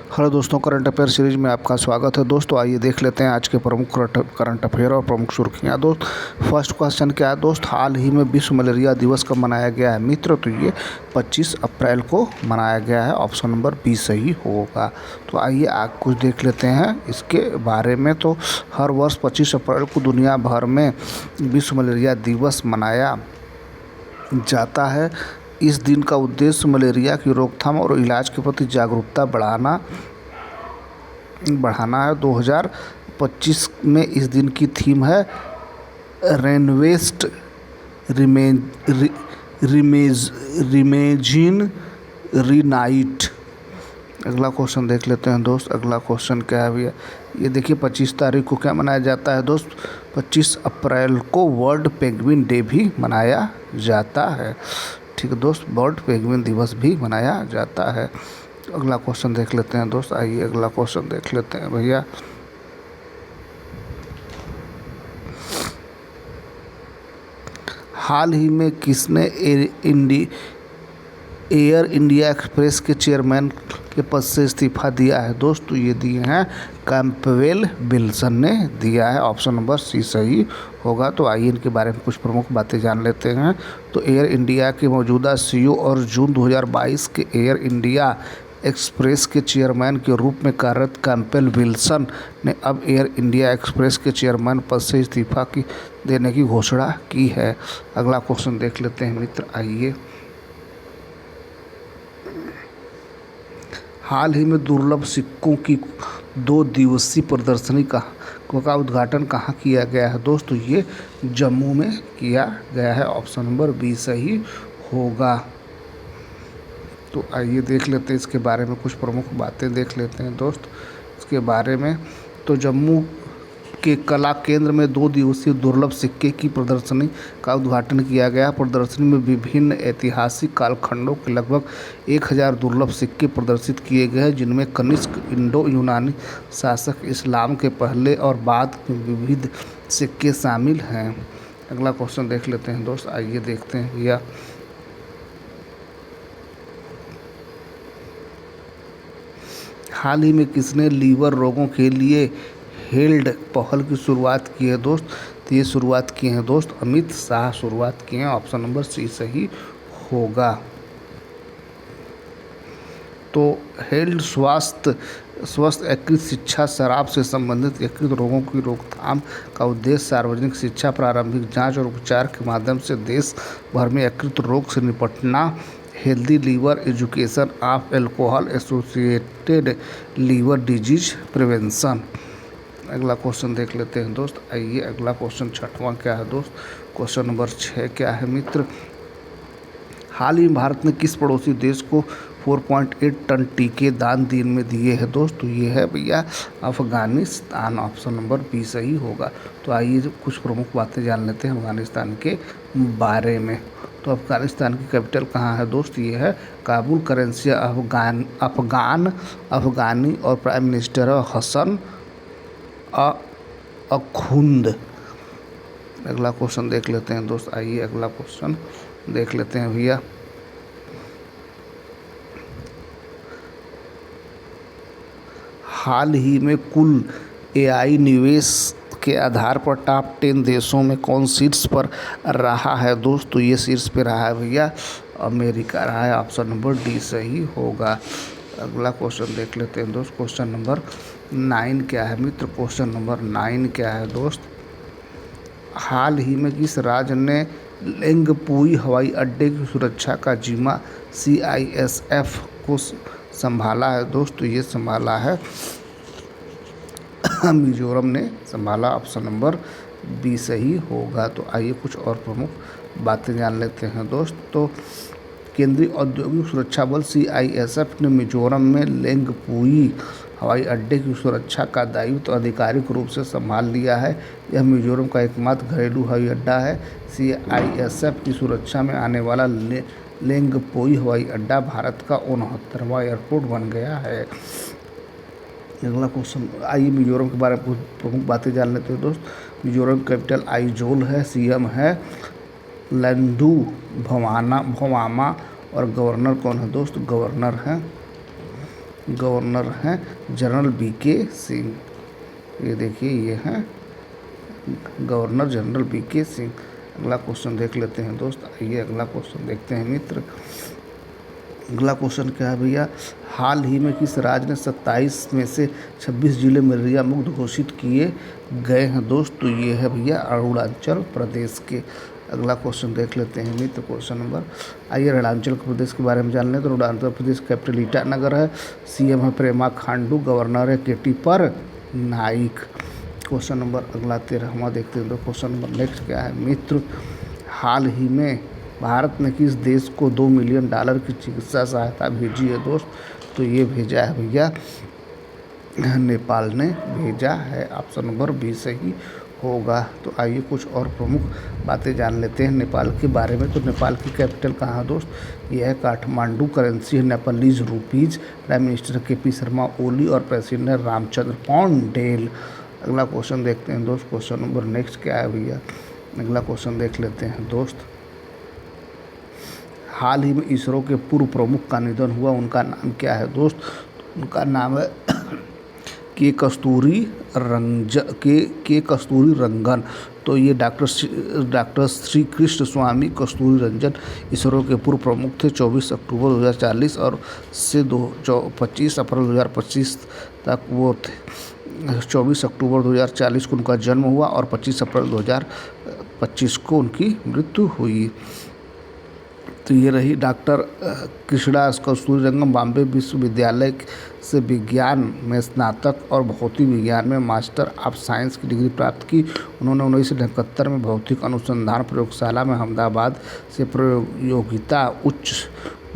Hello दोस्तों, current affair series में आपका स्वागत है। दोस्तों आइए देख लेते हैं आज के प्रमुख करंट अफेयर और प्रमुख सुर्खियां। दोस्त फर्स्ट क्वेश्चन क्या है दोस्त, हाल ही में विश्व मलेरिया दिवस कब मनाया गया है मित्र? तो ये 25 अप्रैल को मनाया गया है। ऑप्शन नंबर बी सही होगा। तो आइए आज कुछ देख लेते हैं इसके बारे में। तो हर वर्ष 25 अप्रैल को दुनिया भर में विश्व मलेरिया दिवस मनाया जाता है। इस दिन का उद्देश्य मलेरिया की रोकथाम और इलाज के प्रति जागरूकता बढ़ाना है। 2025 में इस दिन की थीम है रेनवेस्ट रिमेजिन रीनाइट। अगला क्वेश्चन देख लेते हैं दोस्त। अगला क्वेश्चन क्या है भैया, ये देखिए 25 तारीख को क्या मनाया जाता है दोस्त? 25 अप्रैल को वर्ल्ड पेंगुइन डे भी मनाया जाता है। ठीक है दोस्त, वर्ल्ड पेंगुइन दिवस भी मनाया जाता है। अगला क्वेश्चन देख लेते हैं दोस्त। आइए अगला क्वेश्चन देख लेते हैं भैया। हाल ही में किसने एयर इंडिया एक्सप्रेस के चेयरमैन के पद से इस्तीफा दिया है दोस्त? तो ये दिए हैं कैंपबेल विल्सन ने दिया है। ऑप्शन नंबर सी सही होगा। तो आइए इनके बारे में कुछ प्रमुख बातें जान लेते हैं। तो एयर इंडिया के मौजूदा सीईओ और जून 2022 के एयर इंडिया एक्सप्रेस के चेयरमैन के रूप में कार्यरत कैंपबेल विल्सन ने अब एयर इंडिया एक्सप्रेस के चेयरमैन पद से इस्तीफा देने की घोषणा की है। अगला क्वेश्चन देख लेते हैं मित्र। आइए, हाल ही में दुर्लभ सिक्कों की 2 दिवसीय प्रदर्शनी का उद्घाटन कहाँ किया गया है दोस्तों? ये जम्मू में किया गया है। ऑप्शन नंबर बी सही होगा। तो आइए देख लेते हैं इसके बारे में कुछ प्रमुख बातें देख लेते हैं दोस्त इसके बारे में। तो जम्मू के कला केंद्र में 2 दिवसीय दुर्लभ सिक्के की प्रदर्शनी का उद्घाटन किया गया। प्रदर्शनी में विभिन्न ऐतिहासिक कालखंडों के लगभग 1000 दुर्लभ सिक्के प्रदर्शित किए गए हैं, जिनमें कनिष्क, इंडो यूनानी शासक, इस्लाम के पहले और बाद के विविध सिक्के शामिल हैं। अगला क्वेश्चन देख लेते हैं दोस्त। आइए देखते हैं भैया। हाल ही में किसने लीवर रोगों के लिए हेल्थ पहल की शुरुआत की है दोस्त? तो ये शुरुआत किए हैं दोस्त अमित शाह शुरुआत किए हैं। ऑप्शन नंबर सी सही होगा। तो हेल्थ स्वस्थ एकीकृत शिक्षा, शराब से संबंधित एकीकृत रोगों की रोकथाम का उद्देश्य सार्वजनिक शिक्षा, प्रारंभिक जांच और उपचार के माध्यम से देश भर में एकीकृत रोग से निपटना। Healthy liver education of alcohol associated liver disease prevention. अगला क्वेश्चन देख लेते हैं दोस्त। आइए अगला क्वेश्चन 6वां क्या है दोस्त? क्वेश्चन नंबर 6 क्या है मित्र? हाल ही में भारत ने किस पड़ोसी देश को 4.8 टन टीके दान दिन में दिए हैं दोस्त? तो ये है भैया अफगानिस्तान। ऑप्शन नंबर बी सही होगा। तो आइए कुछ प्रमुख बातें जान लेते हैं अफगानिस्तान के बारे में। तो अफगानिस्तान की कैपिटल कहाँ है दोस्त? ये है काबुल। करेंसी अफगानी और प्राइम मिनिस्टर है हसन अखुंद। अगला क्वेश्चन देख लेते हैं दोस्त। आइए अगला क्वेश्चन देख लेते हैं भैया। हाल ही में कुल एआई निवेश के आधार पर टॉप 10 देशों में कौन शीर्ष पर रहा है दोस्त? तो ये शीर्ष पे रहा है भैया अमेरिका रहा है। ऑप्शन नंबर डी सही होगा। अगला क्वेश्चन देख लेते हैं दोस्त। क्वेश्चन नंबर 9 क्या है मित्र? क्वेश्चन नंबर 9 क्या है दोस्त? हाल ही में किस राज्य ने लेंगपुई हवाई अड्डे की सुरक्षा का जिम्मा CISF को संभाला है दोस्त? तो ये संभाला है मिजोरम ने संभाला। ऑप्शन नंबर बी सही होगा। तो आइए कुछ और प्रमुख बातें जान लेते हैं दोस्त। तो केंद्रीय औद्योगिक सुरक्षा बल CISF ने मिजोरम में लेंगपुई हवाई अड्डे की सुरक्षा का दायित्व आधिकारिक रूप से संभाल लिया है। यह मिजोरम का एकमात्र घरेलू हवाई अड्डा है। CISF की सुरक्षा में आने वाला लेंगपोई हवाई अड्डा भारत का 69वां एयरपोर्ट बन गया है। अगला क्वेश्चन, आइए मिजोरम के बारे में कुछ प्रमुख बातें जान लेते हैं दोस्त। मिजोरम कैपिटल आइजोल है। CM है लंडू भवामा और गवर्नर कौन है दोस्त? गवर्नर है गवर्नर हैं जनरल वीके सिंह। ये देखिए ये हैं गवर्नर जनरल वीके सिंह। अगला क्वेश्चन देख लेते हैं दोस्त। आइए अगला क्वेश्चन देखते हैं मित्र। अगला क्वेश्चन क्या है भैया, हाल ही में किस राज्य ने 27 में से 26 जिले मलेरिया मुक्त घोषित किए गए हैं दोस्त? तो ये है भैया अरुणाचल प्रदेश के। अगला क्वेश्चन देख लेते हैं मित्र, क्वेश्चन नंबर। आइए अरुणाचल प्रदेश के बारे में जान लें। तो अरुणाचल प्रदेश कैपिटल ईटानगर है, सीएम है प्रेमा खांडू, गवर्नर है केटी पर नाइक। क्वेश्चन नंबर अगला 13वां देखते हैं। तो क्वेश्चन नंबर नेक्स्ट क्या है मित्र, हाल ही में भारत ने किस देश को $2 मिलियन की चिकित्सा सहायता भेजी है दोस्त? तो ये भेजा है भैया नेपाल ने भेजा है। ऑप्शन नंबर बी सही होगा। तो आइए कुछ और प्रमुख बातें जान लेते हैं नेपाल के बारे में। तो नेपाल की कैपिटल कहाँ है दोस्त? यह है काठमांडू। करेंसी है Nepalese rupees. Prime minister KP Sharma Oli और प्रेसिडेंट है रामचंद्र पौंडेल। अगला क्वेश्चन देखते हैं दोस्त। क्वेश्चन नंबर नेक्स्ट क्या है भैया, अगला क्वेश्चन देख लेते हैं दोस्त। हाल ही में इसरो के पूर्व प्रमुख का निधन हुआ, उनका नाम क्या है दोस्त? उनका नाम है के कस्तूरी रंगन। तो ये डॉक्टर श्री कृष्ण स्वामी कस्तूरी रंजन इसरो के पूर्व प्रमुख थे। 24 अक्टूबर 2040 और से 25 अप्रैल 2025 तक वो थे। 24 अक्टूबर 2040 को उनका जन्म हुआ और 25 अप्रैल 2025 को उनकी मृत्यु हुई। तो ये रही डॉक्टर कृष्णा कस्तूरी रंगन। बॉम्बे विश्वविद्यालय से विज्ञान में स्नातक और भौतिक विज्ञान में मास्टर ऑफ साइंस की डिग्री प्राप्त की। उन्होंने 1971 में भौतिक अनुसंधान प्रयोगशाला में अहमदाबाद से प्रयोगिता उच्च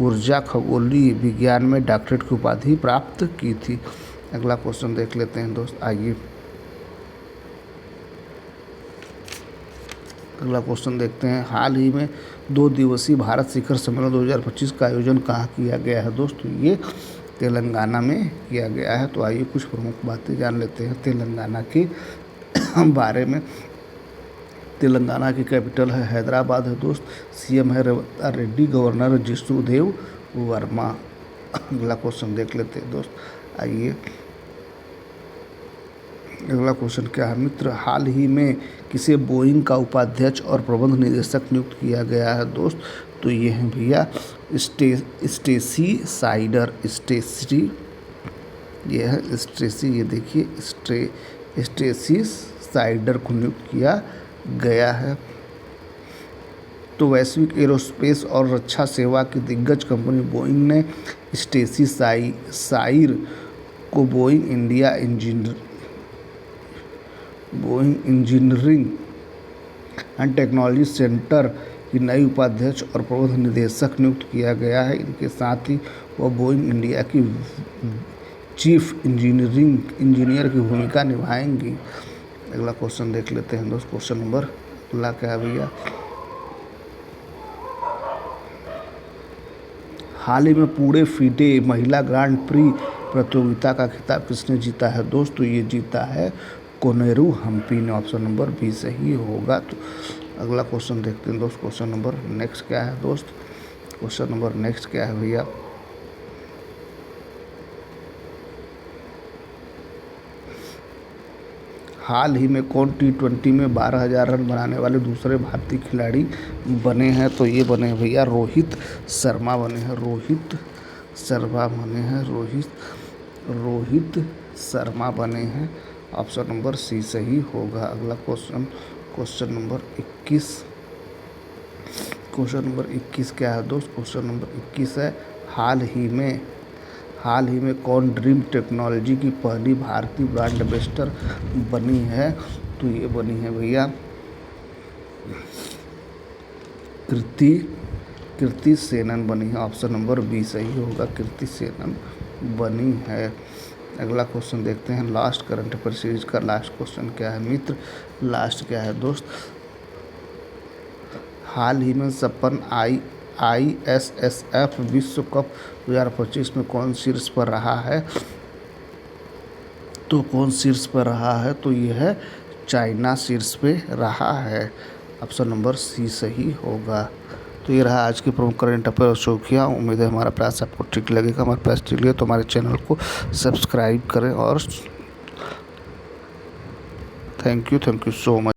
ऊर्जा खगोलीय विज्ञान में डॉक्टरेट की उपाधि प्राप्त की थी। अगला क्वेश्चन देख लेते हैं दोस्त। आइए अगला क्वेश्चन देखते हैं। हाल ही में 2 दिवसीय भारत शिखर सम्मेलन 2025 का आयोजन कहाँ किया गया है दोस्तों? ये तेलंगाना में किया गया है। तो आइए कुछ प्रमुख बातें जान लेते हैं तेलंगाना के बारे में। तेलंगाना की कैपिटल है हैदराबाद है दोस्त। सीएम है रेवंत रेड्डी, गवर्नर जिष्णुदेव वर्मा। अगला क्वेश्चन देख लेते हैं दोस्त। आइए अगला क्वेश्चन क्या है मित्र, हाल ही में किसे बोइंग का उपाध्यक्ष और प्रबंध निदेशक नियुक्त किया गया है दोस्त? तो ये है भैया स्टेसी साइडर। ये है स्टेसी, ये देखिए स्टेसी साइडर को नियुक्त किया गया है। तो वैश्विक एरोस्पेस और रक्षा सेवा की दिग्गज कंपनी बोइंग ने स्टेसी साइर को Boeing engineering and technology centre की नई उपाध्यक्ष और प्रबंध निदेशक नियुक्त किया गया है। इनके साथ ही वह बोइंग इंडिया की चीफ इंजीनियर की भूमिका निभाएंगी। अगला क्वेश्चन देख लेते हैं दोस्त। क्वेश्चन नंबर अगला क्या है भैया, हाल ही में पूरे फीडे महिला ग्रांड प्री प्रतियोगिता का खिताब किसने जीता है दोस्त? तो ये जीता है कोनेरू हम्पी ने। ऑप्शन नंबर बी सही होगा। तो अगला क्वेश्चन देखते हैं दोस्त। क्वेश्चन नंबर नेक्स्ट क्या है दोस्त? क्वेश्चन नंबर नेक्स्ट क्या है भैया, हाल ही में कौन T20 में 12,000 रन बनाने वाले दूसरे भारतीय खिलाड़ी बने हैं? तो ये बने हैं भैया रोहित शर्मा बने हैं। रोहित शर्मा बने हैं। ऑप्शन नंबर सी सही होगा। अगला क्वेश्चन नंबर 21। क्वेश्चन नंबर 21 क्या है दोस्त? क्वेश्चन नंबर 21 है, हाल ही में कौन ड्रीम टेक्नोलॉजी की पहली भारतीय ब्रांड एम्बेसडर बनी है? तो ये बनी है भैया कृति सेनन बनी है। ऑप्शन नंबर बी सही होगा, कृति सेनन बनी है। अगला क्वेश्चन देखते हैं। लास्ट करंट अफेयर सीरीज का लास्ट क्वेश्चन क्या है मित्र? लास्ट क्या है दोस्त, हाल ही में संपन्न ISSF विश्व कप 2025 में कौन शीर्ष पर रहा है? तो कौन शीर्ष पर रहा है? तो ये है चाइना शीर्ष पे रहा है। ऑप्शन नंबर सी सही होगा। तो ये रहा आज की प्रमुख करंट अफेयर और सुर्खियाँ। उम्मीद है हमारा प्रयास आपको ठीक लगेगा। हमारे प्रयास ठीक लगे तो हमारे चैनल को सब्सक्राइब करें और थैंक यू सो मच।